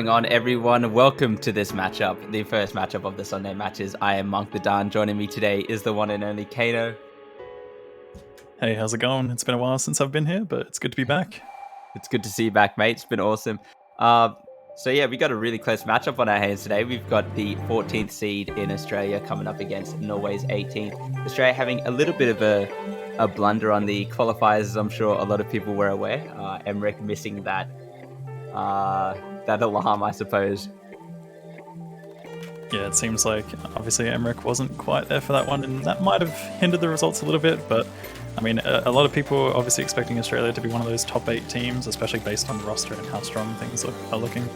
Hang on, everyone. Welcome to this matchup, the first matchup of the Sunday matches. I am Monk the Dan. Joining me today is the one and only Kano. Hey, how's it going? It's been a while since I've been here, but it's good to be back. It's good to see you back, mate. It's been awesome. So yeah, we got a really close matchup on our hands today. We've got the 14th seed in Australia coming up against Norway's 18th. Australia having a little bit of a blunder on the qualifiers, as I'm sure a lot of people were aware. Emmerich missing that alarm, I suppose. Yeah, it seems like obviously Emmerich wasn't quite there for that one, and that might have hindered the results a little bit, but I mean, a lot of people are obviously expecting Australia to be one of those top 8 teams, especially based on the roster and how strong things are looking.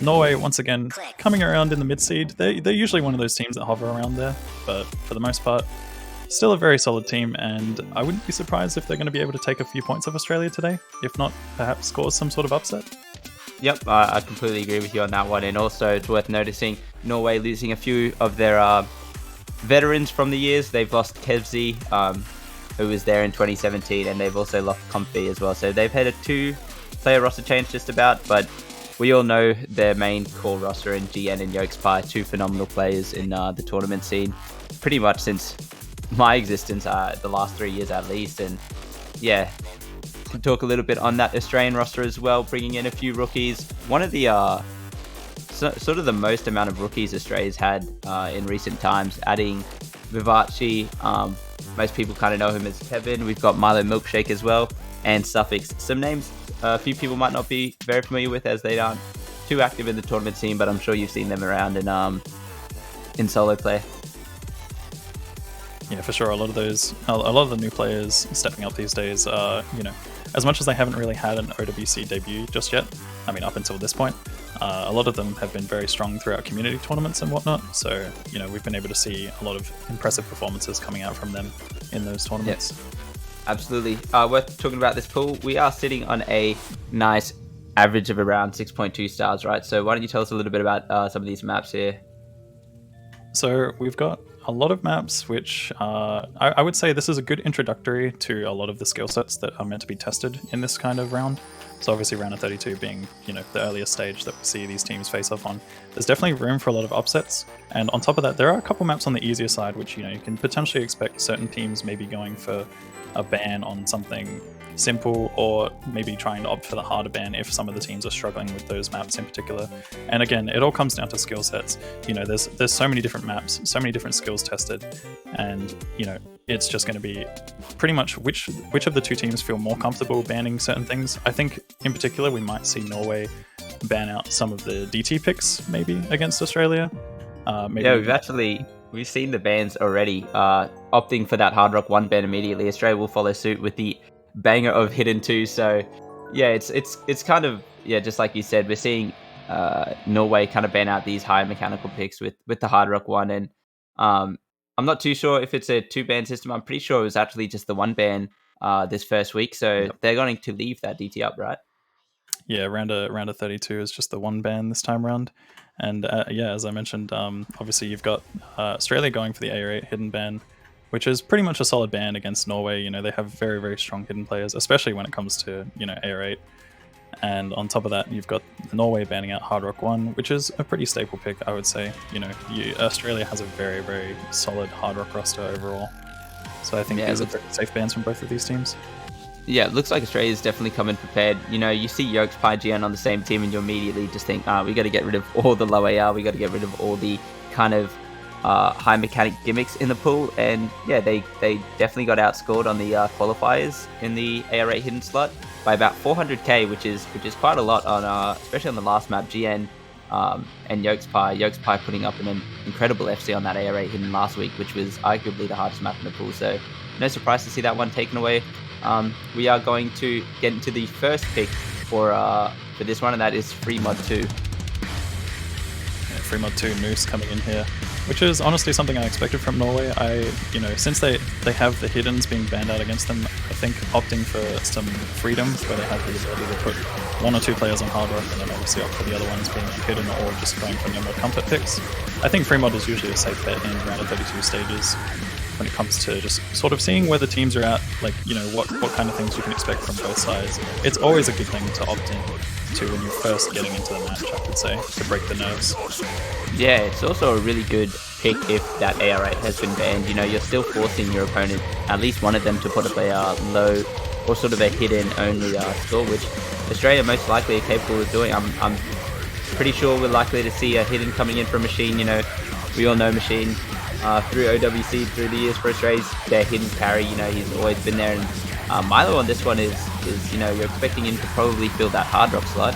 Norway, once again, coming around in the mid-seed. They're usually one of those teams that hover around there, but for the most part, still a very solid team, and I wouldn't be surprised if they're going to be able to take a few points off Australia today, if not, perhaps cause some sort of upset. Yep, I completely agree with you on that one, and also it's worth noticing Norway losing a few of their veterans from the years. They've lost Kevzi, who was there in 2017, and they've also lost Comfy as well. So they've had a 2-player roster change just about, but we all know their main core roster in GN and Yolkspie, 2 phenomenal players in the tournament scene, pretty much since my existence, the last 3 years at least. And yeah, to talk a little bit on that Australian roster as well, bringing in a few rookies. One of the sort of the most amount of rookies Australia's had in recent times, adding Vivace. Most people kind of know him as Kevin. We've got Milo Milkshake as well, and Suffix. Some names a few people might not be very familiar with, as they aren't too active in the tournament scene, but I'm sure you've seen them around in solo play. Yeah, for sure. A lot of the new players stepping up these days are, as much as they haven't really had an OWC debut just yet, I mean, up until this point, a lot of them have been very strong throughout community tournaments and whatnot. So, we've been able to see a lot of impressive performances coming out from them in those tournaments. Yep. Absolutely. Worth talking about this pool. We are sitting on a nice average of around 6.2 stars, right? So why don't you tell us a little bit about some of these maps here? So we've got a lot of maps which I would say this is a good introductory to a lot of the skill sets that are meant to be tested in this kind of round. So obviously round of 32 being, the earliest stage that we see these teams face off on. There's definitely room for a lot of upsets. And on top of that, there are a couple maps on the easier side which, you can potentially expect certain teams maybe going for a ban on something simple, or maybe trying to opt for the harder ban if some of the teams are struggling with those maps in particular. And again, it all comes down to skill sets. There's so many different maps, so many different skills tested, and it's just going to be pretty much which of the two teams feel more comfortable banning certain things. I think in particular we might see Norway ban out some of the DT picks maybe against Australia. We've seen the bans already, opting for that Hard Rock 1 ban immediately. Australia will follow suit with the banger of Hidden 2. So yeah, it's kind of, just like you said, we're seeing Norway kind of ban out these high mechanical picks with the Hard Rock 1. And I'm not too sure if it's a 2-ban system. I'm pretty sure it was actually just the 1 ban this first week. So they're going to leave that DT up, right? Yeah, round of 32 is just the 1 ban this time around. And as I mentioned, obviously you've got Australia going for the AR8 hidden ban, which is pretty much a solid ban against Norway. They have very, very strong hidden players, especially when it comes to, AR8. And on top of that, you've got Norway banning out Hard Rock 1, which is a pretty staple pick, I would say. Australia has a very, very solid Hard Rock roster overall. So I think these are pretty safe bans from both of these teams. Yeah, it looks like Australia's definitely coming prepared. You see Yolkspie GN on the same team and you immediately just think, we got to get rid of all the low AR, we got to get rid of all the kind of high mechanic gimmicks in the pool. And yeah, they definitely got outscored on the qualifiers in the AR8 hidden slot by about 400k, which is quite a lot on especially on the last map, GN and Yolkspie putting up an incredible FC on that AR8 hidden last week, which was arguably the hardest map in the pool. So no surprise to see that one taken away. We are going to get into the first pick for this one, and that is Free Mod 2. Yeah, Free Mod 2 Moose coming in here, which is honestly something I expected from Norway. Since they have the hiddens being banned out against them, I think opting for some freedom where they have the ability to put 1 or 2 players on Hard Rock and then obviously opt for the other ones being hidden or just going for normal comfort picks. I think Free Mod is usually a safe bet in round of 32 stages. when it comes to just sort of seeing where the teams are at, like, you know, what kind of things you can expect from both sides. It's always a good thing to opt in to when you're first getting into the match, I would say, to break the nerves. Yeah, it's also a really good pick if that AR8 has been banned. You know, you're still forcing your opponent, at least one of them, to put up a low or sort of a hidden only score, which Australia most likely are capable of doing. I'm pretty sure we're likely to see a hidden coming in from Machine. You know, we all know Machine through OWC, through the years for Australia's their hidden carry. You know, he's always been there. And Milo on this one is, you know, you're expecting him to probably fill that hard rock slot.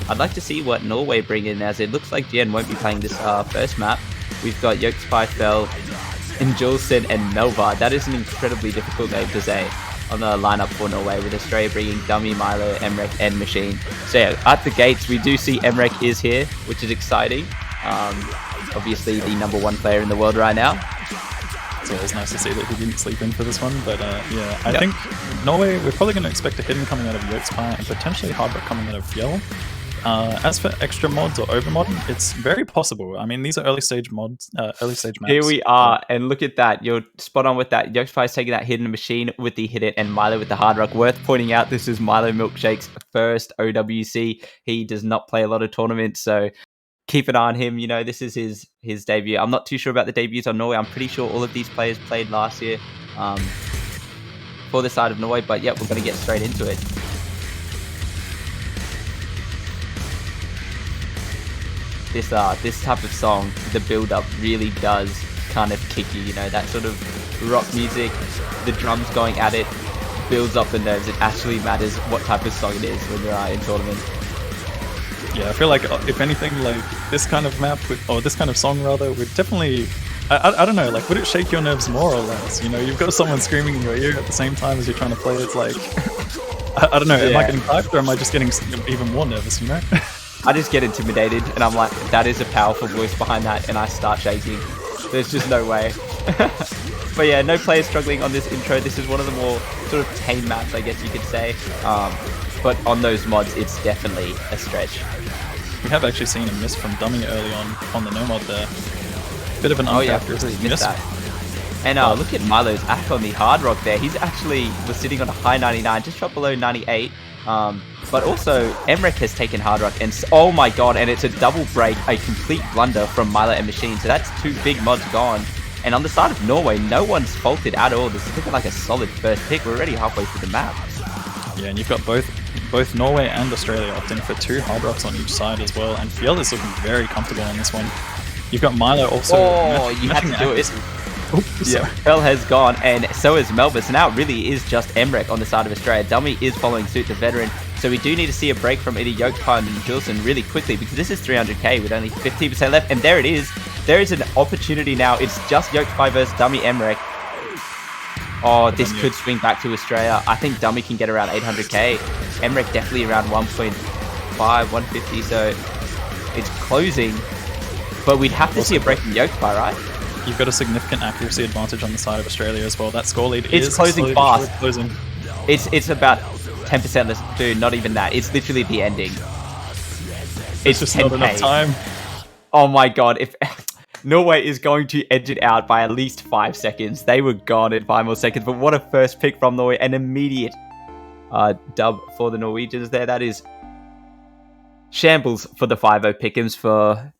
I'd like to see what Norway bring in, as it looks like Jen won't be playing this first map. We've got Yokespy, Fell, and Julesen and Melvar. That is an incredibly difficult name to say on the lineup for Norway, with Australia bringing Dummy, Milo, Emrek, and Machine. So yeah, at the gates, we do see Emrek is here, which is exciting. Obviously the #1 player in the world right now. It's always nice to see that he didn't sleep in for this one, but yeah, I think Norway, we're probably going to expect a hidden coming out of Yokespy and potentially hard rock coming out of Fjell. As for extra mods or overmod, it's very possible. I mean, these are early stage mods, early stage maps. Here we are, and look at that. You're spot on with that. Yokespy is taking that hidden Machine with the hidden, and Milo with the hard rock. Worth pointing out, this is Milo Milkshake's first OWC. He does not play a lot of tournaments, so keep an eye on him. You know, this is his debut. I'm not too sure about the debuts on Norway. I'm pretty sure all of these players played last year for the side of Norway, but yeah, we're going to get straight into it. This type of song, the build-up really does kind of kick you, you know, that sort of rock music, the drums going at it, builds up the nerves. It actually matters what type of song it is when you're in tournament. Yeah, I feel like if anything, like this kind of map, or this kind of song rather, would definitely, I don't know, like would it shake your nerves more or less? You know, you've got someone screaming in your ear at the same time as you're trying to play. It's like, I don't know, am I getting hyped or am I just getting even more nervous, you know? I just get intimidated and I'm like, that is a powerful voice behind that, and I start shaking. There's just no way. But yeah, no players struggling on this intro. This is one of the more sort of tame maps, I guess you could say. But on those mods, it's definitely a stretch. We have actually seen a miss from Dummy early on the no mod there. Bit of an uncharacteristic miss. That. And look at Milo's act on the hard rock there. He's actually was sitting on a high 99, just dropped below 98. But also, Emrek has taken hard rock, and oh my god, and it's a double break, a complete blunder from Milo and Machine. So that's two big mods gone. And on the side of Norway, no one's faulted at all. This is looking like a solid first pick. We're already halfway through the map. Yeah, and you've got both Norway and Australia opting for two hard rocks on each side as well, and Fjell is looking very comfortable on this one. You've got Milo also. Oh, you had to do it. Oops, yeah, Fell has gone, and so is Melba. So now it really is just Emrek on the side of Australia. Dummy is following suit, the veteran. So we do need to see a break from either Yokespy and Julesen really quickly, because this is 300k with only 15% left, and there it is. There is an opportunity now. It's just Yokespy versus Dummy Emrek. Oh, this could swing back to Australia. I think Dummy can get around 800k. Emrek definitely around 1.5, 150. So it's closing, but we'd have to see a break from Yokespy, right? You've got a significant accuracy advantage on the side of Australia as well. That score lead is closing fast. Closing. It's about 10% less. Dude, not even that. It's literally the ending. It's just 10K. Not enough time. Oh my god, if Norway is going to edge it out by at least 5 seconds. They were gone in 5 more seconds, but what a first pick from Norway. An immediate dub for the Norwegians there. That is shambles for the 5-0 pick'ems for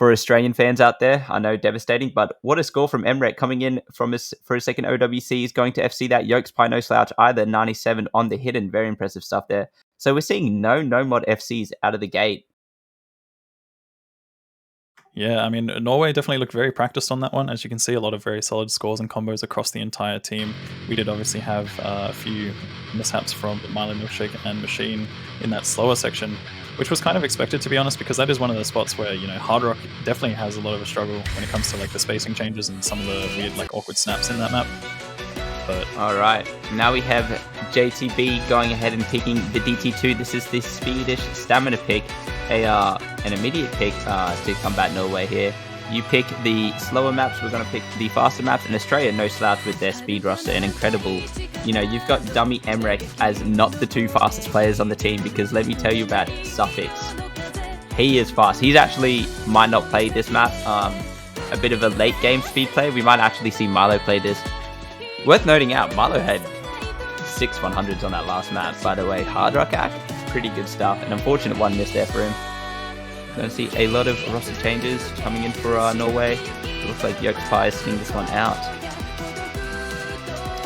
Australian fans out there. I know, devastating, but what a score from Emrek coming in for his second OWC. He's going to FC that. Yokespy no slouch either, 97 on the hidden. Very impressive stuff there. So we're seeing no mod FCs out of the gate. Yeah, I mean, Norway definitely looked very practiced on that one. As you can see, a lot of very solid scores and combos across the entire team. We did obviously have a few mishaps from Milo Milkshake and Machine in that slower section, which was kind of expected, to be honest, because that is one of the spots where, you know, hard rock definitely has a lot of a struggle when it comes to like the spacing changes and some of the weird like awkward snaps in that map. But all right, now we have JTB going ahead and picking the DT2. This is the Swedish stamina pick, an immediate pick to combat Norway here. You pick the slower maps, we're going to pick the faster maps, and Australia no slouch with their speed roster, and incredible. You know, you've got Dummy Emrek as not the two fastest players on the team, because let me tell you about Suffix. He is fast. He's actually might not play this map. a bit of a late game speed play, we might actually see Milo play this. Worth noting out, Milo had 6 100s on that last map, by the way. Hard Rock Act, pretty good stuff. An unfortunate one miss there for him. Going to see a lot of roster changes coming in for Norway. It looks like Yokepie is sitting this one out.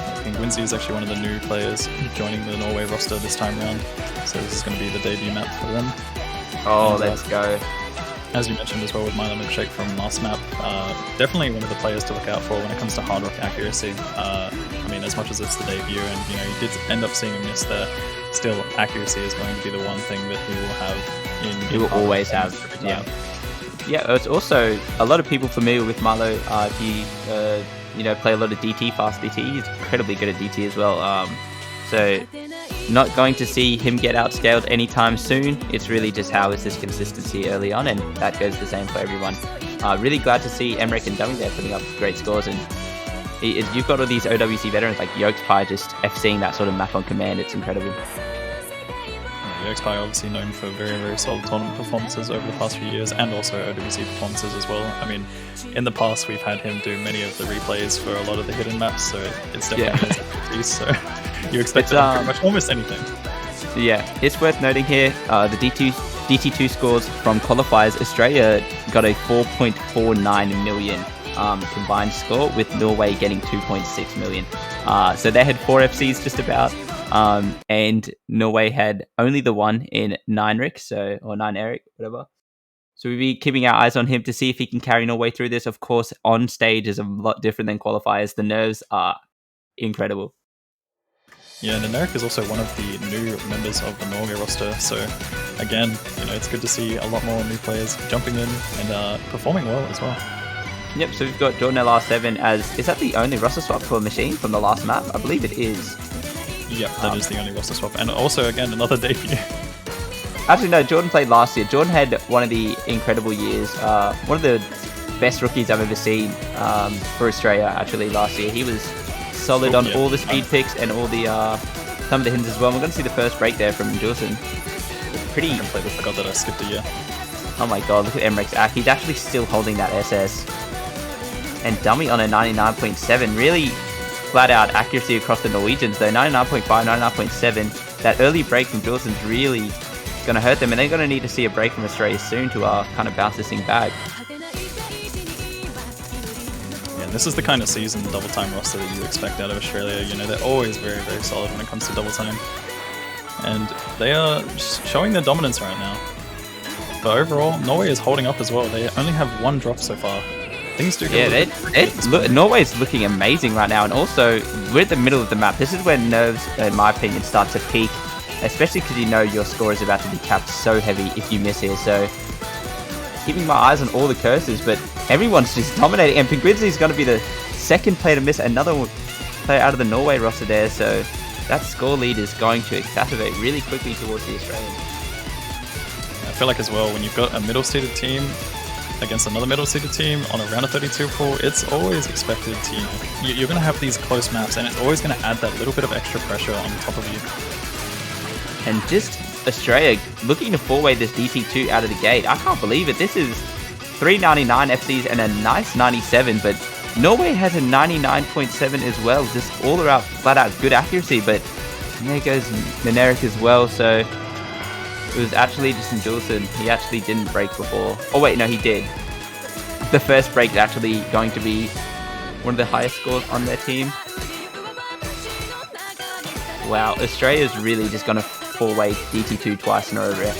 I think Winzy is actually one of the new players joining the Norway roster this time around. So this is going to be the debut map for them. Oh, And, let's go. As you mentioned as well with Milo Milkshake from last map, definitely one of the players to look out for when it comes to hard rock accuracy. I mean, as much as it's the debut and, you did end up seeing a miss there, still accuracy is going to be the one thing that he will have He will always have, yeah. Yeah, it's also a lot of people familiar with Milo. If you play a lot of DT, fast DT, he's incredibly good at DT as well. So not going to see him get outscaled anytime soon. It's really just how is this consistency early on, and that goes the same for everyone. Really glad to see Emmerich and Dummy there putting up great scores, and you've got all these OWC veterans like Yokespie just FCing that sort of map on command. It's incredible. Yokespie obviously known for very, very solid tournament performances over the past few years, and also OWC performances as well. I mean, in the past we've had him do many of the replays for a lot of the hidden maps, so it's definitely his expertise. So you expect pretty much almost anything. Yeah, it's worth noting here, the DT2 scores from qualifiers. Australia got a 4.49 million combined score, with Norway getting 2.6 million. So they had 4 FCs just about. And Norway had only the one in 9Rick, or 9Eric, whatever. So we'll be keeping our eyes on him to see if he can carry Norway through this. Of course, on stage is a lot different than qualifiers. The nerves are incredible. Yeah, and Eric is also one of the new members of the Norway roster. So again, it's good to see a lot more new players jumping in and performing well as well. Yep, so we've got Jordan LR7 is that the only roster swap for Machine from the last map? I believe it is. Yep, that is the only roster swap. And also, again, another debut. Actually, no, Jordan played last year. Jordan had one of the incredible years. One of the best rookies I've ever seen for Australia, actually, last year. He was solid on all the speed picks and all the some of the hints as well. We're going to see the first break there from Julson. Pretty... I completely forgot that I skipped a year. Oh my god, look at Emmerich's act. He's actually still holding that SS. And Dummy on a 99.7. Really flat out accuracy across the Norwegians though. 99.5, 99.7. That early break from Julson's really going to hurt them, and they're going to need to see a break from Australia soon to kind of bounce this thing back. Yeah, this is the kind of season double time roster that you expect out of Australia. They're always very, very solid when it comes to double time. And they are showing their dominance right now. But overall, Norway is holding up as well. They only have 1 drop so far. Things do Norway's looking amazing right now, and also we're at the middle of the map. This is where nerves, in my opinion, start to peak, especially because your score is about to be capped so heavy if you miss here. So keeping my eyes on all the curses, but everyone's just dominating, and Pingwidsley's going to be the second player to miss another player out of the Norway roster there, so that score lead is going to exacerbate really quickly towards the Australians. I feel like as well, when you've got a middle-seeded team against another middle-seeded team on a round of 32 pool, it's always expected to, you're going to have these close maps, and it's always going to add that little bit of extra pressure on top of you. And just Australia looking to 4-way this DT2 out of the gate. I can't believe it. This is 399 FCs and a nice 97, but Norway has a 99.7 as well. Just all around flat out good accuracy, but there goes Neneric as well, so it was actually just in Julson. He actually didn't break before. Oh wait, no, he did. The first break is actually going to be one of the highest scores on their team. Wow, Australia's really just going to 4-way DT2 twice in a row.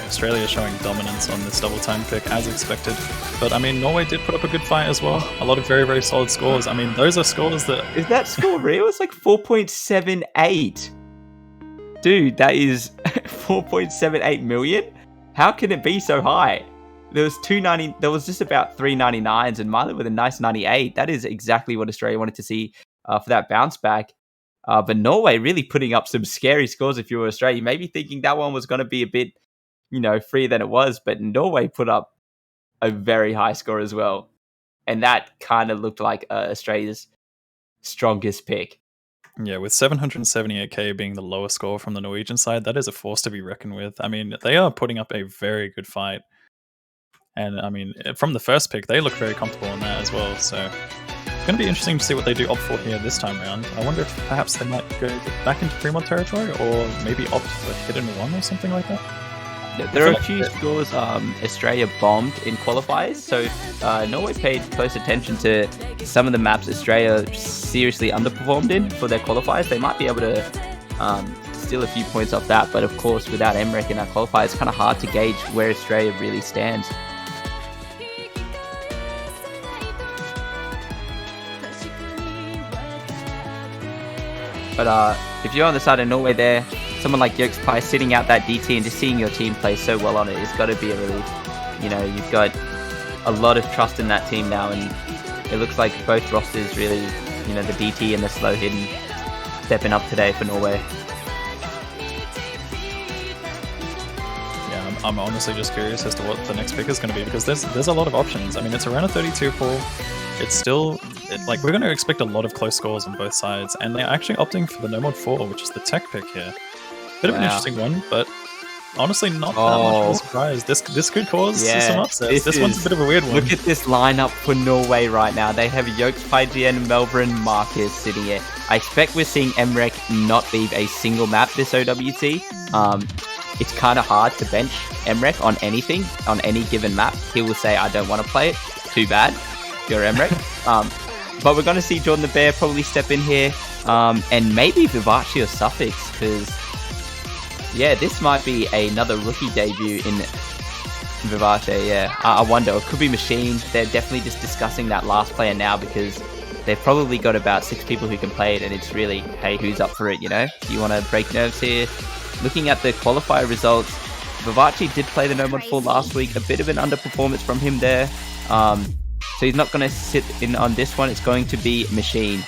Australia showing dominance on this double time pick as expected. But I mean, Norway did put up a good fight as well. A lot of very, very solid scores. I mean, those are scores that... Is that score real? It's like 4.78. Dude, that is 4.78 million? How can it be so high? There was just about 399s, and Milo with a nice 98. That is exactly what Australia wanted to see for that bounce back. But Norway really putting up some scary scores if you were Australia. Maybe thinking that one was going to be a bit, freer than it was, but Norway put up a very high score as well. And that kind of looked like Australia's strongest pick. Yeah, with 778k being the lowest score from the Norwegian side, that is a force to be reckoned with. I mean, they are putting up a very good fight. And I mean, from the first pick, they look very comfortable in that as well. So it's going to be interesting to see what they do opt for here this time around. I wonder if perhaps they might go back into Fremont territory or maybe opt for hidden one or something like that. There are a few scores Australia bombed in qualifiers, so Norway paid close attention to some of the maps Australia seriously underperformed in for their qualifiers. They might be able to steal a few points off that, but of course without Emmerich in that qualifier, it's kind of hard to gauge where Australia really stands. But if you're on the side of Norway there, someone like Jokes Pie sitting out that DT and just seeing your team play so well on it, it's got to be a relief. You know, you've got a lot of trust in that team now, and it looks like both rosters really, you know, the DT and the slow hidden stepping up today for Norway. Yeah, I'm honestly just curious as to what the next pick is going to be, because there's a lot of options. I mean, it's around a 32 pool. It's still, like, we're going to expect a lot of close scores on both sides, and they're actually opting for the No Mod 4, which is the tech pick here. Bit of an interesting one, but honestly not that much of a surprise. This could cause some upsets. This one's a bit of a weird one. Look at this lineup for Norway right now. They have Jokes Pie, GN, Melbourne, Marcus sitting here. I expect we're seeing Emmerich not leave a single map this OWC. It's kind of hard to bench Emmerich on anything, on any given map. He will say, I don't want to play it. Too bad. You're Emmerich. But we're going to see Jordan the Bear probably step in here. And maybe Vivace or Suffix, because yeah, this might be another rookie debut in Vivace. Yeah, I wonder. It could be Machine. They're definitely just discussing that last player now, because they've probably got about 6 people who can play it, and it's really, hey, who's up for it, you know? Do you want to break nerves here? Looking at the qualifier results, Vivace did play the No Mod 4 last week. A bit of an underperformance from him there. So he's not going to sit in on this one. It's going to be Machine.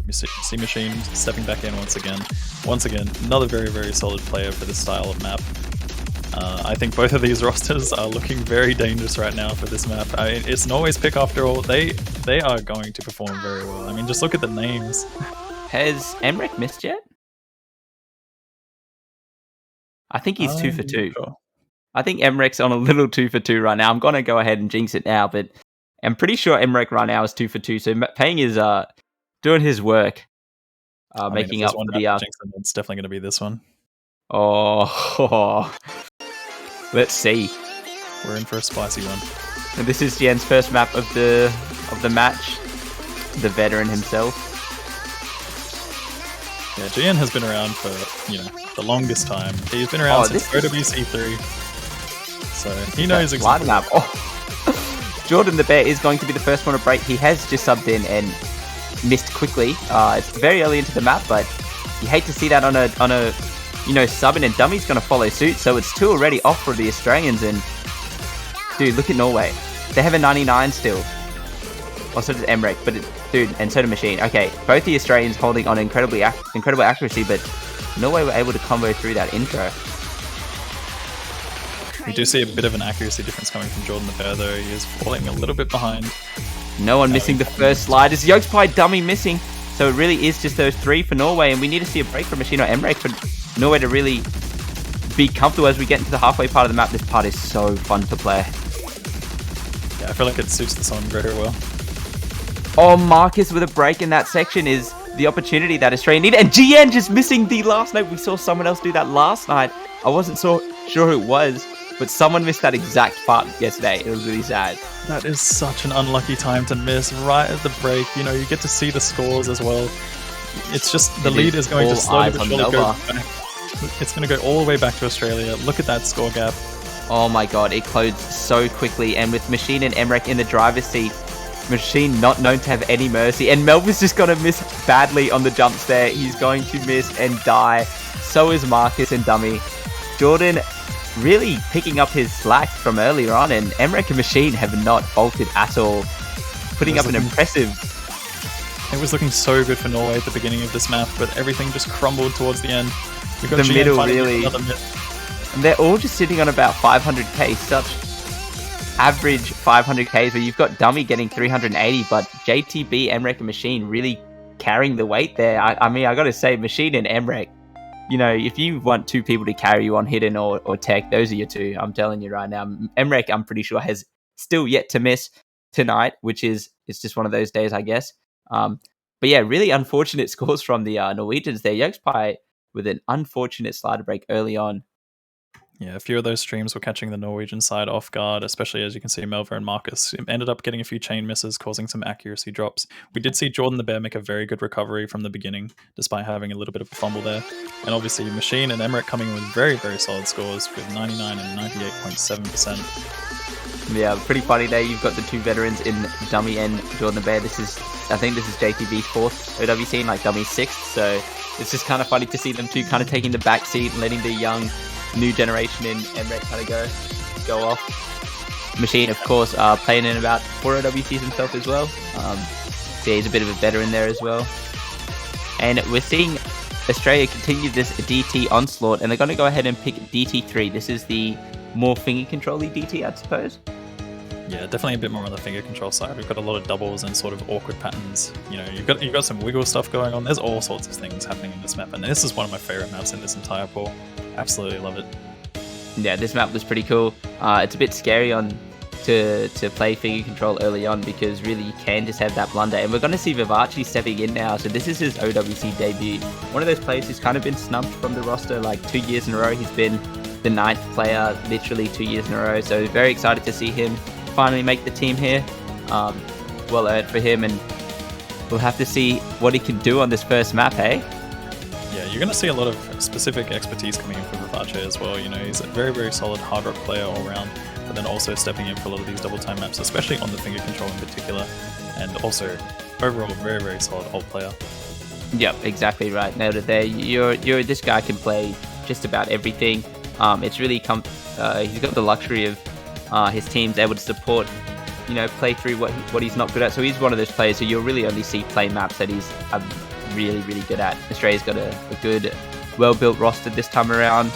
We see Machine stepping back in once again. Once again, another very, very solid player for this style of map. I think both of these rosters are looking very dangerous right now for this map. I mean, it's Norway's pick after all. They are going to perform very well. I mean, just look at the names. Has Emmerich missed yet? I think he's 2 for 2. Sure. I think Emmerich's on a little 2 for 2 right now. I'm going to go ahead and jinx it now, but I'm pretty sure Emmerich right now is 2 for 2. So Paying is doing his work, making up for the... It's definitely going to be this one. Oh, let's see. We're in for a spicy one. And this is Jen's first map of the match. The veteran himself. Yeah, GN has been around for, you know, the longest time. He's been around since OWC3. So he knows exactly. Map. Oh. Jordan the Bear is going to be the first one to break. He has just subbed in and missed quickly. It's very early into the map, but you hate to see that on a subbing, and Dummy's going to follow suit. So it's 2 already off for the Australians, and dude, look at Norway. They have a 99 still. Well, so does Emmerich, but dude, and so did Machine. Okay, both the Australians holding on incredible accuracy, but Norway were able to combo through that intro. We do see a bit of an accuracy difference coming from Jordan the Bear, though. He is falling a little bit behind. No one missing the first slide. Is Jokes Pie Dummy missing? So it really is just those 3 for Norway, and we need to see a break from Machine or Emmerich for Norway to really be comfortable as we get into the halfway part of the map. This part is so fun to play. Yeah, I feel like it suits the song very well. Oh, Marcus with a break in that section is the opportunity that Australia needed. And GN just missing the last night. We saw someone else do that last night. I wasn't so sure who it was, but someone missed that exact part yesterday. It was really sad. That is such an unlucky time to miss right at the break. You know, you get to see the scores as well. It's just the lead is going to slowly but surely go back. It's going to go all the way back to Australia. Look at that score gap. Oh my god, it closed so quickly. And with Machine and Emmerich in the driver's seat, Machine not known to have any mercy, and Melvin's just going to miss badly on the jumps there. He's going to miss and die. So is Marcus and Dummy. Jordan really picking up his slack from earlier on, and Emmerich and Machine have not faltered at all, putting up an impressive... It was looking so good for Norway at the beginning of this map, but everything just crumbled towards the end. We got the middle really, and they're all just sitting on about 500k, such average 500ks, where you've got Dummy getting 380, but JTB, Emmerich and Machine really carrying the weight there. I mean, I got to say, Machine and Emrek, you know, if you want two people to carry you on Hidden or Tech, those are your two. I'm telling you right now. Emrek, I'm pretty sure, has still yet to miss tonight, which is it's just one of those days, I guess. But yeah, really unfortunate scores from the Norwegians there. Yokespie with an unfortunate slider break early on. Yeah, a few of those streams were catching the Norwegian side off guard, especially as you can see Melva and Marcus ended up getting a few chain misses, causing some accuracy drops. We did see Jordan the Bear make a very good recovery from the beginning, despite having a little bit of a fumble there. And obviously Machine and Emmerich coming in with very, very solid scores with 99 and 98.7%. Yeah, pretty funny there. You've got the two veterans in Dummy and Jordan the Bear. I think this is JTB's fourth OWC and like Dummy's sixth. So it's just kind of funny to see them two kind of taking the back seat and letting the young new generation in Emmerich kind of go off. Machine, of course, playing in about 4 OWCs himself as well. So yeah, he's a bit of a veteran there as well. And we're seeing Australia continue this DT onslaught, and they're going to go ahead and pick DT3. This is the more finger control-y DT, I suppose. Yeah, definitely a bit more on the finger control side. We've got a lot of doubles and sort of awkward patterns. You know, you've got some wiggle stuff going on. There's all sorts of things happening in this map, and this is one of my favorite maps in this entire pool. Absolutely love it. Yeah, this map was pretty cool. It's a bit scary to play finger control early on because really you can just have that blunder. And we're going to see Vivace stepping in now. So this is his OWC debut. One of those players who's kind of been snubbed from the roster like 2 years in a row. He's been the 9th player literally 2 years in a row. So very excited to see him finally make the team here. Well earned for him, and we'll have to see what he can do on this first map, hey? Yeah, you're going to see a lot of specific expertise coming in from Vivace as well. You know, he's a very, very solid hard rock player all around, but then also stepping in for a lot of these double time maps, especially on the finger control in particular, and also overall very, very solid ult player. Yep, exactly right. Nailed it there. This guy can play just about everything. It's really he's got the luxury of his team's able to support, you know, play through what he's not good at. So he's one of those players who you'll really only see play maps that he's really, really good at. Australia's got a good, well-built roster this time around.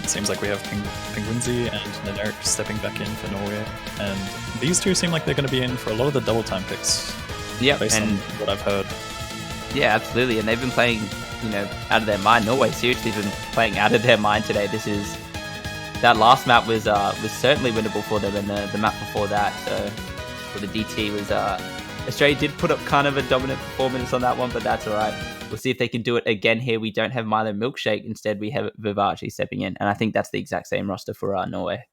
It seems like we have Penguinzy and Neneric stepping back in for Norway, and these two seem like they're going to be in for a lot of the double time picks. Yeah, based on what I've heard. Yeah, absolutely, and they've been playing, you know, out of their mind. Norway seriously has been playing out of their mind today. That last map was certainly winnable for them, and the map before that, so for the DT was Australia did put up kind of a dominant performance on that one, but that's all right. We'll see if they can do it again here. We don't have Milo Milkshake. Instead, we have Vivace stepping in, and I think that's the exact same roster for Norway.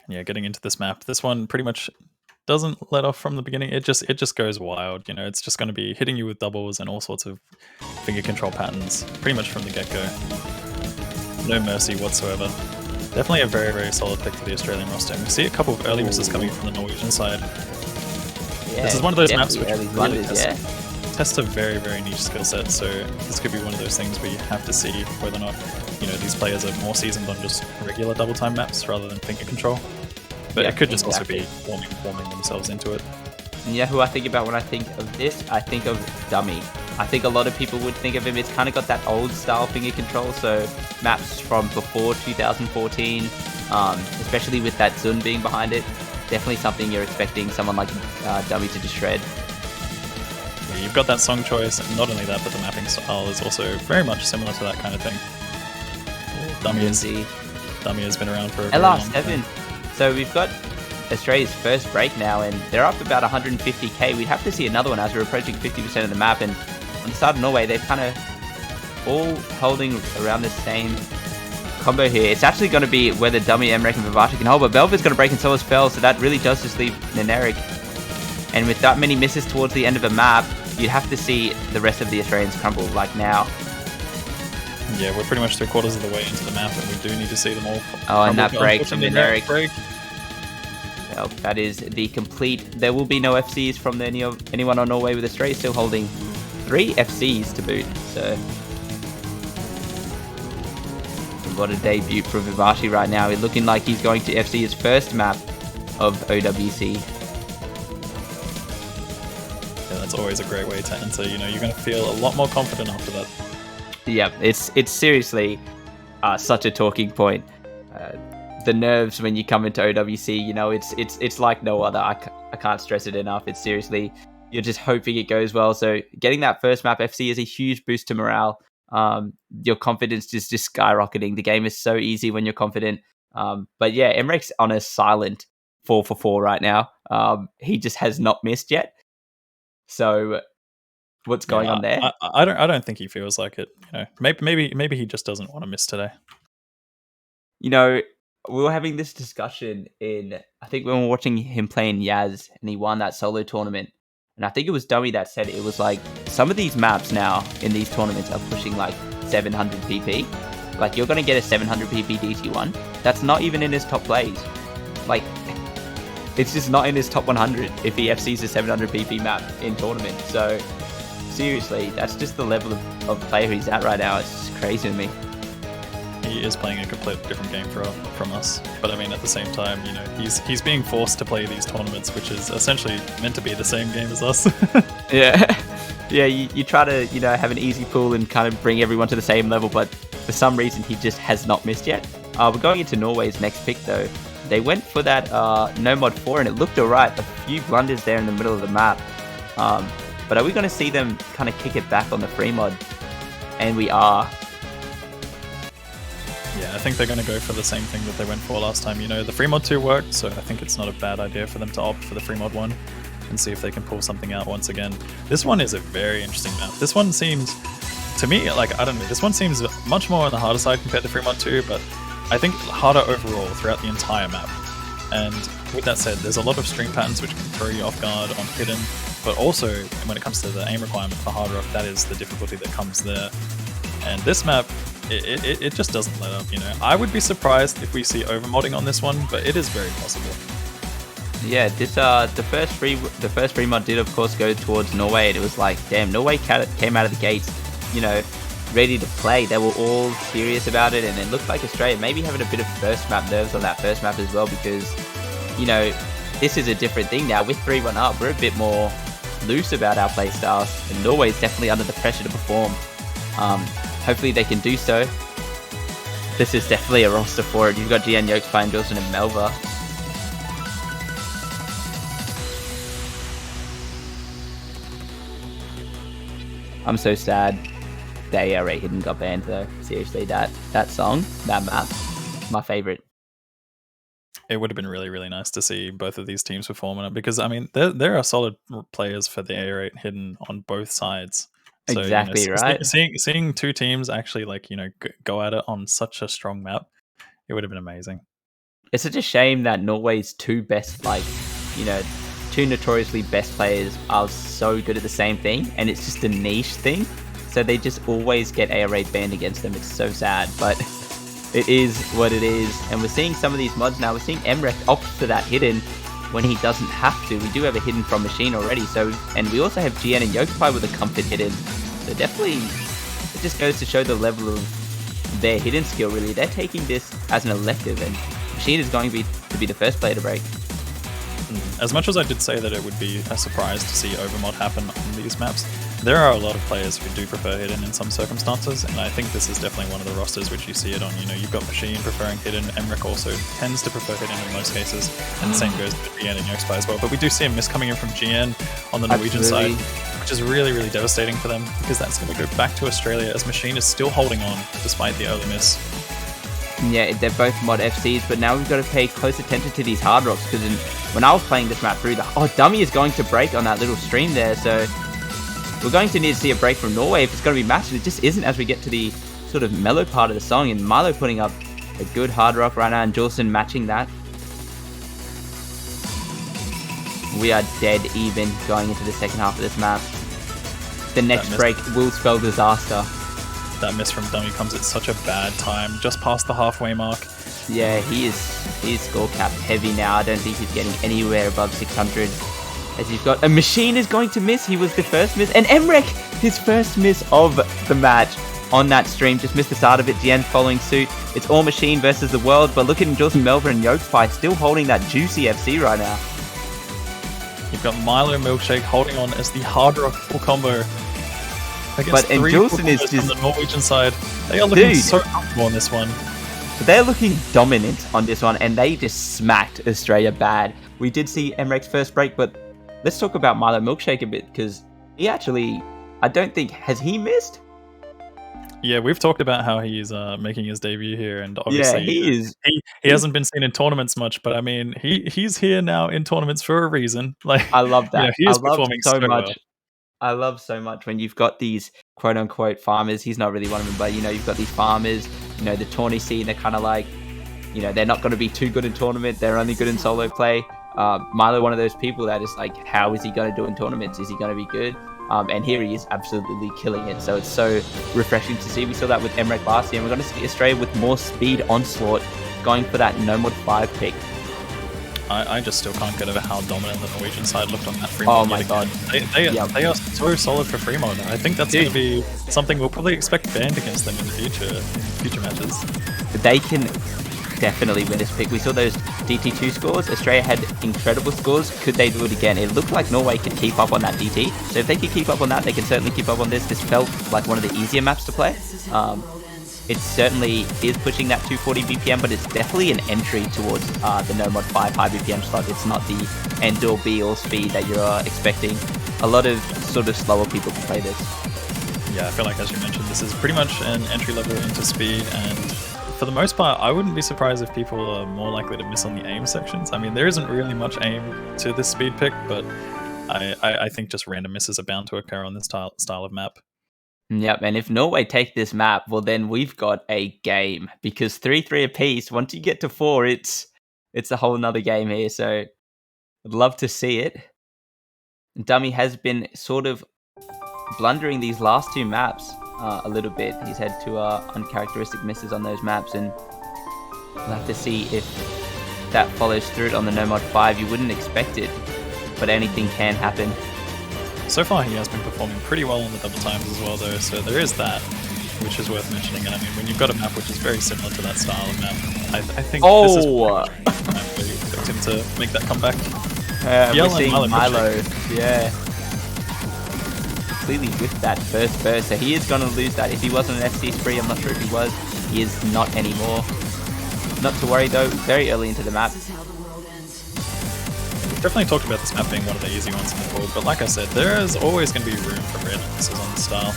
Yeah, getting into this map, this one pretty much doesn't let off from the beginning. It just goes wild. You know, it's just going to be hitting you with doubles and all sorts of finger control patterns pretty much from the get-go. No mercy whatsoever. Definitely a very, very solid pick for the Australian roster. And we see a couple of early misses coming from the Norwegian side. Yeah, this is one of those maps which really tests a very, very niche skill set. So this could be one of those things where you have to see whether or not, you know, these players are more seasoned on just regular double time maps rather than finger control. But it could just also be forming themselves into it. Yeah, who I think about when I think of this, I think of Dummy. I think a lot of people would think of him. It's kind of got that old style finger control, so maps from before 2014, especially with that Zun being behind it, definitely something you're expecting someone like Dummy to just shred. Yeah, you've got that song choice, and not only that, but the mapping style is also very much similar to that kind of thing. Dummy has been around for a very long time. So we've got Australia's first break now, and they're up about 150k. We'd have to see another one as we're approaching 50% of the map, and on the side of Norway, they're kind of all holding around the same combo here. It's actually going to be whether Dummy, Emmerich, and Vivace can hold, but Belva's going to break and so is Fell, so that really does just leave Neneric. And with that many misses towards the end of a map, you'd have to see the rest of the Australians crumble, like now. Yeah, we're pretty much 3/4 of the way into the map, and we do need to see them all. Oh, and that break from Neneric. Well, that is the complete. There will be no FCs from anyone on Norway, with Australia still holding 3 FCs to boot. So, what a debut for Vivace right now. He's looking like he's going to FC his first map of OWC. Yeah, that's always a great way to enter. You know, you're going to feel a lot more confident after that. Yeah, it's seriously such a talking point. The nerves when you come into OWC, you know, it's like no other. I can't stress it enough. It's seriously, you're just hoping it goes well. So getting that first map FC is a huge boost to morale. Your confidence is just skyrocketing. The game is so easy when you're confident. But yeah, Emrek's on a silent 4 for 4 right now. He just has not missed yet. So what's going on there? I don't think he feels like it. You know, maybe he just doesn't want to miss today. You know, we were having this discussion I think when we were watching him playing Yaz, and he won that solo tournament. And I think it was Dummy that said it was like, some of these maps now in these tournaments are pushing like 700 PP. Like, you're going to get a 700 PP DT1. That's not even in his top plays. Like, it's just not in his top 100 if he FCs a 700 PP map in tournament. So, seriously, that's just the level of player he's at right now. It's just crazy to me. He is playing a completely different game from us. But I mean, at the same time, you know, he's being forced to play these tournaments, which is essentially meant to be the same game as us. Yeah. Yeah, you try to, you know, have an easy pool and kind of bring everyone to the same level, but for some reason he just has not missed yet. We're going into Norway's next pick though. They went for that no mod 4 and it looked alright. A few blunders there in the middle of the map. But are we going to see them kind of kick it back on the free mod? And we are. Yeah, I think they're going to go for the same thing that they went for last time. You know, the free mod 2 worked, so I think it's not a bad idea for them to opt for the free mod 1 and see if they can pull something out once again. This one is a very interesting map. This one seems, to me, like, I don't know, this one seems much more on the harder side compared to free mod 2, but I think harder overall throughout the entire map. And with that said, there's a lot of stream patterns which can throw you off guard on hidden, but also when it comes to the aim requirement for hard rock, that is the difficulty that comes there. And this map, it just doesn't let up, you know. I would be surprised if we see overmodding on this one, but it is very possible. Yeah, this the first free mod did of course go towards Norway, and it was like, damn, Norway came out of the gates, you know, ready to play. They were all serious about it, and it looked like Australia maybe having a bit of first map nerves on that first map as well, because, you know, this is a different thing now. With 3-1 up, we're a bit more loose about our play styles, and Norway's definitely under the pressure to perform. Hopefully they can do so. This is definitely a roster for it. You've got GN, Yokes, Pine, Dawson, and Melva. I'm so sad the ARA Hidden got banned though. Seriously, that song, that map, my favorite. It would have been really, really nice to see both of these teams perform on it, because I mean, there are solid players for the AR8 Hidden on both sides. So, exactly, you know, right. Seeing two teams actually, like, you know, go at it on such a strong map, it would have been amazing. It's such a shame that Norway's two best, like, you know, two notoriously best players are so good at the same thing, and it's just a niche thing. So they just always get AR8 banned against them. It's so sad, but it is what it is. And we're seeing some of these mods now. We're seeing Emrek opt for that hidden when he doesn't have to. We do have a hidden from Machine already, so, and we also have GN and Yokespie with a comfort hidden. So definitely, it just goes to show the level of their hidden skill, really. They're taking this as an elective, and Machine is going to be the first player to break. As much as I did say that it would be a surprise to see overmod happen on these maps, there are a lot of players who do prefer hidden in some circumstances, and I think this is definitely one of the rosters which you see it on. You know, you've got Machine preferring hidden, Emrek also tends to prefer hidden in most cases, and the same goes with GN and Yokespie as well. But we do see a miss coming in from GN on the Norwegian side, which is really, really devastating for them, because that's going to go back to Australia as Machine is still holding on despite the early miss. Yeah, they're both mod FCs, but now we've got to pay close attention to these hard rocks, because when I was playing this map through, Dummy is going to break on that little stream there, so we're going to need to see a break from Norway if it's going to be matched. It just isn't as we get to the sort of mellow part of the song, and Milo putting up a good hard rock right now, and Jolson matching that. We are dead even going into the second half of this map. The next break will spell disaster. That miss from Dummy comes at such a bad time, just past the halfway mark. Yeah, he is score capped heavy now. I don't think he's getting anywhere above 600. As he's got a Machine is going to miss. He was the first miss, and Emrek, his first miss of the match on that stream, just missed the start of it. GN following suit. It's all Machine versus the world, but look at Jolson, Melva, and Yokespie still holding that juicy FC right now. You've got Milo Milkshake holding on as the hard rock full combo. Against But and 3 Juleson is on just the Norwegian side. They are looking Dude. so comfortable on this one. they're looking dominant on this one, and they just smacked Australia bad. We did see Emrek's first break, but let's talk about Milo Milkshake a bit, because he actually, I don't think, has he missed? Yeah, we've talked about how he's making his debut here, and Yeah, obviously he is. he hasn't been seen in tournaments much, but I mean he's here now in tournaments for a reason. Like, I love you know, that. he I is love performing so so well. much. I love so much when you've got these quote unquote farmers. He's not really one of them, but you've got these farmers. The tourney scene. They're kind of like, they're not going to be too good in tournament. They're only good in solo play. Milo, one of those people that is like, how is he going to do in tournaments? Is he going to be good? And here he is absolutely killing it. So it's so refreshing to see. We saw that with Emrek last year, and we're going to see Australia with more speed onslaught, going for that no mod 5 pick. I just still can't get over how dominant the Norwegian side looked on that free Oh mod. my god. They are so solid for free mod. I think that's going to be something we'll probably expect banned against them in the future matches. They can definitely win this pick. We saw those DT2 scores. Australia had incredible scores. Could they do it again? It looked like Norway could keep up on that DT. So if they could keep up on that, they can certainly keep up on this. This felt like one of the easier maps to play. It certainly is pushing that 240 BPM, but it's definitely an entry towards the no mod 5 high BPM slot. It's not the end-all be-all speed that you're expecting. A lot of sort of slower people to play this. Yeah, I feel like, as you mentioned, this is pretty much an entry level into speed, and for the most part, I wouldn't be surprised if people are more likely to miss on the aim sections. I mean, there isn't really much aim to this speed pick, but I think just random misses are bound to occur on this style of map. Yep, and if Norway take this map, well then we've got a game, because 3-3 apiece. Once you get to 4, it's a whole nother game here. So I'd love to see it. Dummy has been sort of blundering these last 2 maps a little bit. He's had 2 uncharacteristic misses on those maps, and we'll have to see if that follows through on the no mod 5. You wouldn't expect it, but anything can happen. So far, he has been performing pretty well on the double times as well, though, so there is that, which is worth mentioning. And I mean, when you've got a map which is very similar to that style of map, I think this is map where you expect him to make that comeback. We're seeing Milo, yeah, completely with that first burst, so he is going to lose that. If he wasn't an FC spree, I'm not sure if he was. He is not anymore. Not to worry though, very early into the map. Definitely talked about this map being one of the easy ones in the pool, but like I said, there is always going to be room for random misses on the style.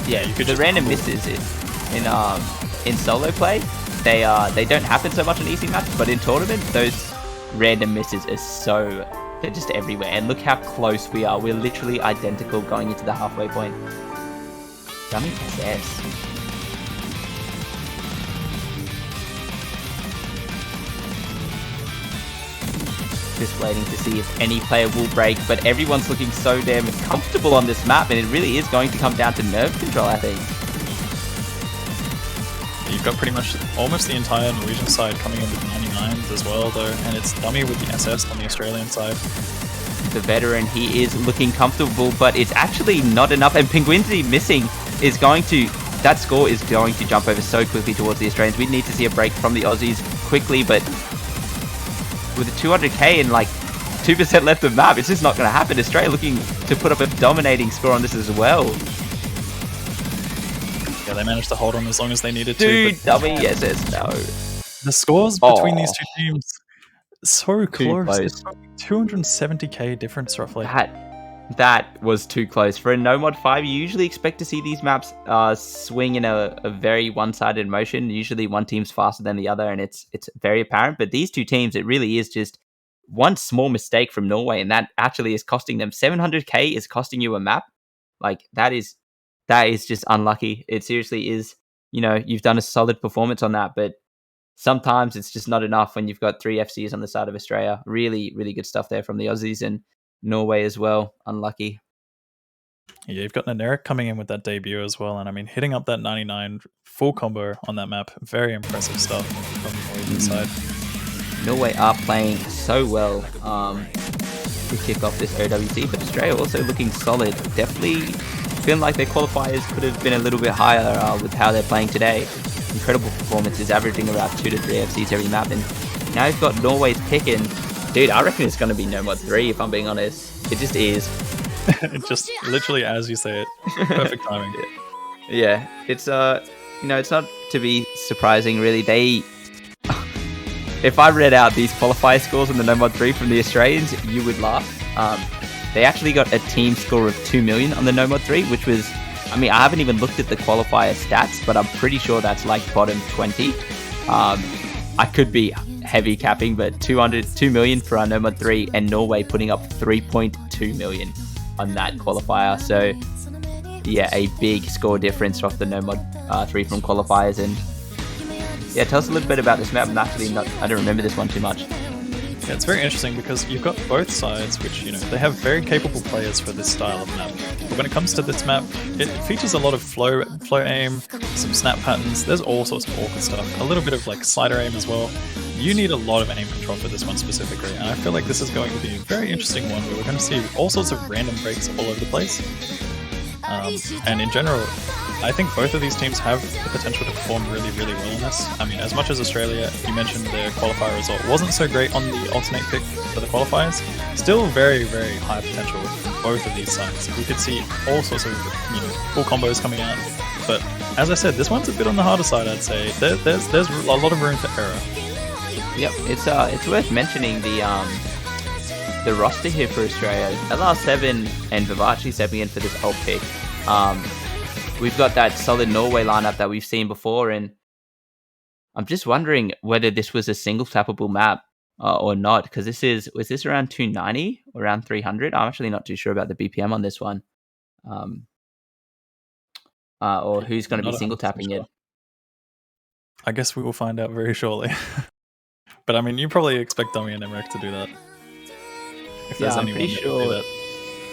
Yeah, you could. The random misses in solo play, they don't happen so much on easy maps, but in tournament, those random misses are they're just everywhere. And look how close we are. We're literally identical going into the halfway point. Dummy possess. Just waiting to see if any player will break, but everyone's looking so damn comfortable on this map, and it really is going to come down to nerve control, I think. You've got pretty much almost the entire Norwegian side coming in with 99s as well, though, and it's Dummy with the SS on the Australian side. The veteran, he is looking comfortable, but it's actually not enough, and Penguinzy missing is going to... That score is going to jump over so quickly towards the Australians. We need to see a break from the Aussies quickly, but with a 200k and like 2% left of map, it's just not going to happen. Australia looking to put up a dominating score on this as well. Yeah, they managed to hold on as long as they needed to. Dude, Dummy, yes, no. The scores between these two teams, so close. It's 270k difference roughly. That was too close. For a no mod 5, you usually expect to see these maps swing in a very one-sided motion. Usually one team's faster than the other, and it's very apparent. But these two teams, it really is just one small mistake from Norway, and that actually is costing them 700k is costing you a map. Like, that is just unlucky. It seriously is. You've done a solid performance on that, but sometimes it's just not enough when you've got 3 FCs on the side of Australia. Really, really good stuff there from the Aussies, and Norway as well. Unlucky. Yeah, you've got Naneric coming in with that debut as well, and I mean, hitting up that 99 full combo on that map, very impressive stuff from the Norwegian side. Norway are playing so well to kick off this OWC, but Australia also looking solid. Definitely feeling like their qualifiers could have been a little bit higher with how they're playing today. Incredible performances, averaging around 2 to 3 FCs every map, and now you've got Norway's pick, and dude, I reckon it's going to be no mod 3 if I'm being honest. It just is. Just literally as you say it. Perfect timing. Yeah, it's it's not to be surprising really. If I read out these qualifier scores in the No Mod 3 from the Australians, you would laugh. They actually got a team score of 2 million on the No Mod 3, which was, I mean, I haven't even looked at the qualifier stats, but I'm pretty sure that's like bottom 20. I could be heavy capping, but 2 million for our No Mod 3, and Norway putting up 3.2 million on that qualifier. So yeah, a big score difference off the No Mod 3 from qualifiers. And yeah, tell us a little bit about this map. I don't remember this one too much. Yeah, it's very interesting because you've got both sides, which, they have very capable players for this style of map. But when it comes to this map, it features a lot of flow aim, some snap patterns, there's all sorts of awkward stuff, a little bit of like slider aim as well. You need a lot of aim control for this one specifically, and I feel like this is going to be a very interesting one where we're going to see all sorts of random breaks all over the place. And in general, I think both of these teams have the potential to perform really, really well in this. I mean, as much as Australia, you mentioned their qualifier result wasn't so great on the alternate pick for the qualifiers, still very, very high potential from both of these sides. We could see all sorts of, full combos coming out. But as I said, this one's a bit on the harder side, I'd say. There's a lot of room for error. Yep, it's worth mentioning the roster here for Australia. LR7 and Vivace stepping in for this alt pick. We've got that solid Norway lineup that we've seen before, and I'm just wondering whether this was a single tappable map or not, because was this around 290 or around 300? I'm actually not too sure about the BPM on this one, or who's going to be single tapping it. I guess we will find out very shortly. But I mean, you probably expect Dummy and Emmerich to do that. Yeah, I'm pretty sure.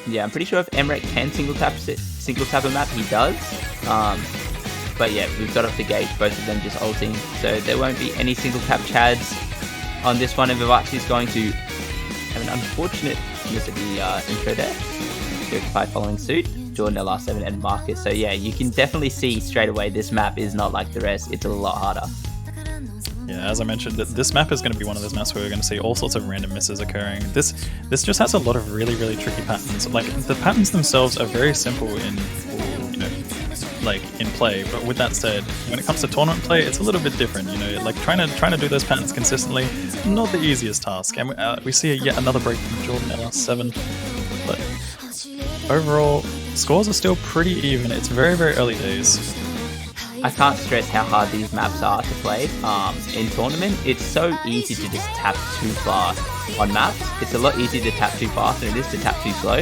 Yeah, I'm pretty sure if Emmerich can single tap a map, he does. But yeah, we've got off the gate, both of them just ulting, so there won't be any single tap chads on this one. And Vivace is going to have an unfortunate miss at the intro there. By following suit, Jordan, LR7, and Marcus. So yeah, you can definitely see straight away this map is not like the rest. It's a lot harder. Yeah, as I mentioned, this map is going to be one of those maps where we're going to see all sorts of random misses occurring. This just has a lot of really, really tricky patterns. Like, the patterns themselves are very simple in play, but with that said, when it comes to tournament play, it's a little bit different. Like trying to do those patterns consistently, not the easiest task. And we see yet another break from Jordan LR7, but overall, scores are still pretty even. It's very, very early days. I can't stress how hard these maps are to play. In tournament, it's so easy to just tap too fast on maps. It's a lot easier to tap too fast than it is to tap too slow,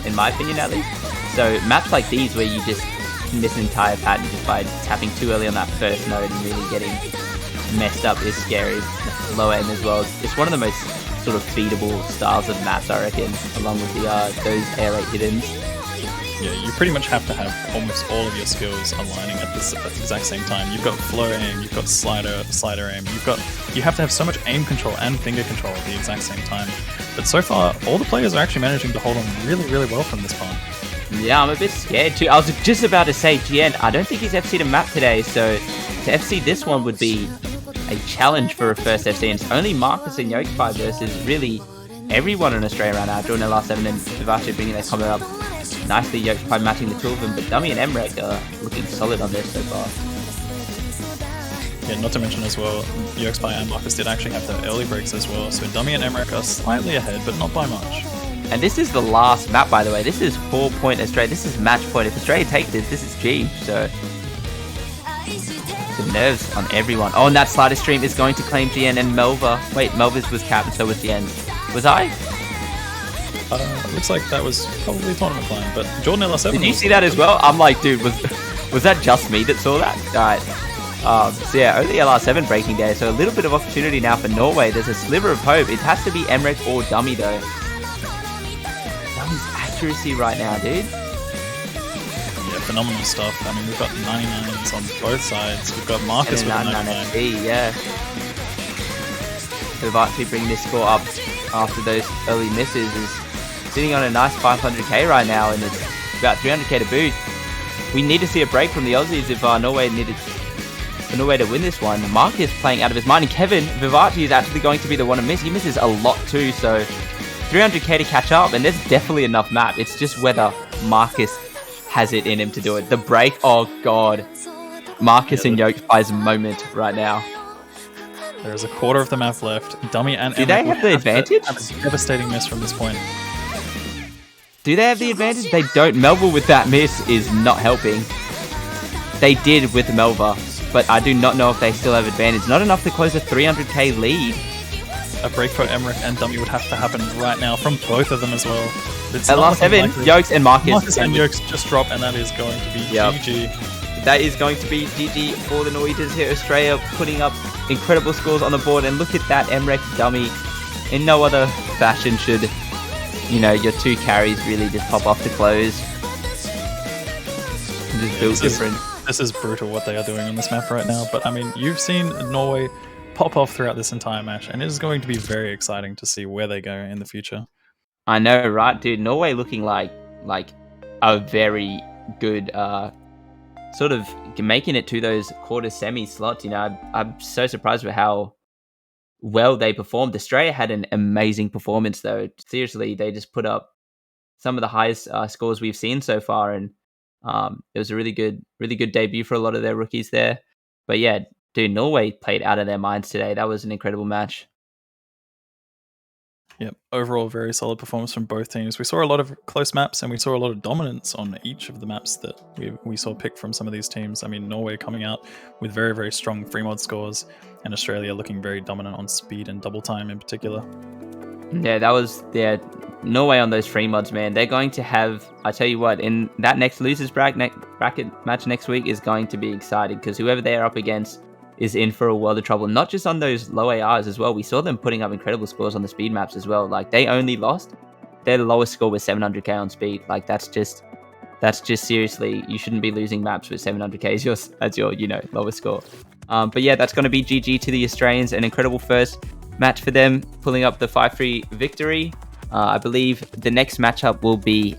in my opinion at least. So maps like these where you just miss an entire pattern just by tapping too early on that first node and really getting messed up is scary. Low aim as well. It's one of the most sort of beatable styles of maps, I reckon, along with those air rate hiddens. Yeah, you pretty much have to have almost all of your skills aligning at the exact same time. You've got flow aim, you've got slider aim, you have to have so much aim control and finger control at the exact same time. But so far, all the players are actually managing to hold on really, really well from this part. Yeah, I'm a bit scared too. I was just about to say, GN, I don't think he's FC'd a map today, so to FC this one would be a challenge for a first FC, and it's only Marcus and Yokepie versus really everyone in Australia right now. Jordan LR7 and Vivace bringing their comment up nicely, Yokepie matching the two of them, but Dummy and Emmerich are looking solid on this so far. Yeah, not to mention as well, Yokepie and Marcus did actually have their early breaks as well, so Dummy and Emmerich are slightly ahead, but not by much. And this is the last map, by the way. This is 4-point Australia. This is match point. If Australia take this is G. So the nerves on everyone. Oh, and that slider stream is going to claim GN and Melva. Wait, Melva's was capped, and so was GN. Was I? Looks like that was probably tournament plan, but Jordan LR7. Did you see that as well? I'm like, dude, was that just me that saw that? Alright. So yeah, only LR7 breaking there. So a little bit of opportunity now for Norway. There's a sliver of hope. It has to be Emmerich or Dummy though. Dummy's accuracy right now, dude. Yeah, phenomenal stuff. I mean, we've got 99s on both sides. We've got Marcus with a 99. Yeah. Vivace bringing this score up after those early misses is sitting on a nice 500k right now, and it's about 300k to boot. We need to see a break from the Aussies if Norway needed for Norway to win this one. Mark is playing out of his mind, and Kevin, Vivace is actually going to be the one to miss. He misses a lot too, so 300k to catch up, and there's definitely enough map. It's just whether Marcus has it in him to do it. The break, oh god. Marcus and Yolks buys a moment right now. There's a quarter of the map left. Dummy and Do they have the advantage? Have a devastating miss from this point. Do they have the advantage? They don't. Melva with that miss is not helping. They did with Melva, but I do not know if they still have advantage. Not enough to close a 300k lead. A break for Emmerich and Dummy would have to happen right now from both of them as well. It's At last 7, Yolks and Marcus. Marcus and Yolks just drop, and that is going to be GG. That is going to be GG for the Norwegians here. Australia putting up incredible scores on the board. And look at that Emmerich Dummy. In no other fashion should, you know, your 2 carries really just pop off to close. And just build different. This is brutal what they are doing on this map right now. But I mean, you've seen Norway pop off throughout this entire match, and it is going to be very exciting to see where they go in the future. I know, right, dude? Norway looking like a very good sort of making it to those quarter semi slots. You know, I'm so surprised with how well they performed. Australia had an amazing performance, though. Seriously, they just put up some of the highest scores we've seen so far, and it was a really good debut for a lot of their rookies there. But yeah, dude, Norway played out of their minds today. That was an incredible match. Yep, overall very solid performance from both teams. We saw a lot of close maps, and we saw a lot of dominance on each of the maps that we saw picked from some of these teams. I mean, Norway coming out with very, very strong free mod scores, and Australia looking very dominant on speed and double time in particular. Yeah, that was Norway on those free mods, man. They're going to have, I tell you what, in that next losers bracket match next week is going to be exciting, because whoever they're up against is in for a world of trouble. Not just on those low ARs as well. We saw them putting up incredible scores on the speed maps as well. Like, they only lost, their lowest score was 700k on speed. Like, that's just seriously, you shouldn't be losing maps with 700k as your you know, lowest score. But yeah, that's going to be GG to the Australians. An incredible first match for them, pulling up the 5-3 victory. I believe the next matchup will be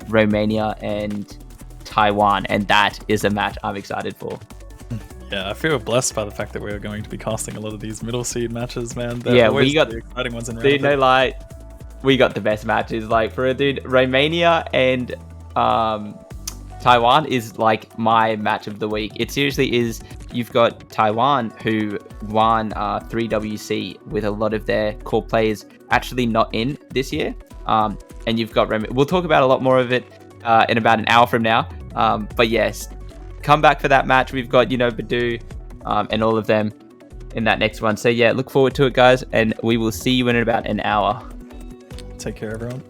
Romania and Taiwan, and that is a match I'm excited for. Yeah, I feel blessed by the fact that we're going to be casting a lot of these middle seed matches, man. Yeah, we got the exciting ones in round. Dude, no lie, we got the best matches. Like, for a dude, Romania and Taiwan is like my match of the week. It seriously is. You've got Taiwan, who won 3WC with a lot of their core players actually not in this year. And you've got Romania. We'll talk about a lot more of it in about an hour from now. But yes, come back for that match. We've got, you know, Badu and all of them in that next one. So yeah, look forward to it, guys, and we will see you in about an hour. Take care, everyone.